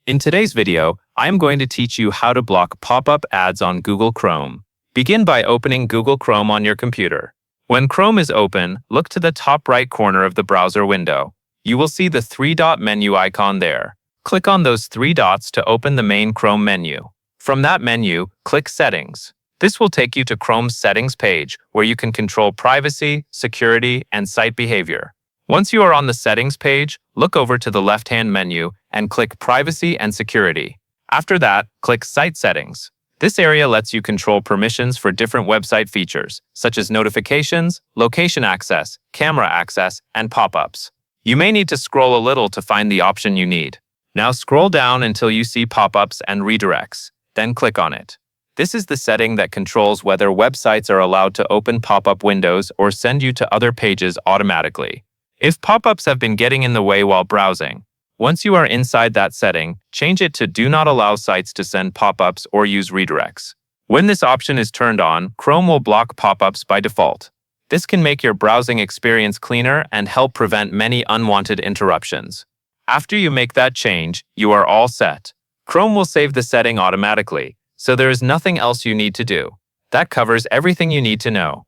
In today's video, I am going to teach you how to block pop-up ads on Google Chrome. Begin by opening Google Chrome on your computer. When Chrome is open, look to the top right corner of the browser window. You will see the three-dot menu icon there. Click on those three dots to open the main Chrome menu. From that menu, click Settings. This will take you to Chrome's Settings page, where you can control privacy, security, and site behavior. Once you are on the Settings page, look over to the left-hand menu and click Privacy and Security. After that, click Site Settings. This area lets you control permissions for different website features, such as notifications, location access, camera access, and pop-ups. You may need to scroll a little to find the option you need. Now scroll down until you see pop-ups and redirects, then click on it. This is the setting that controls whether websites are allowed to open pop-up windows or send you to other pages automatically. If pop-ups have been getting in the way while browsing, once you are inside that setting, change it to Do Not Allow Sites to send pop-ups or use redirects. When this option is turned on, Chrome will block pop-ups by default. This can make your browsing experience cleaner and help prevent many unwanted interruptions. After you make that change, you are all set. Chrome will save the setting automatically, so there is nothing else you need to do. That covers everything you need to know.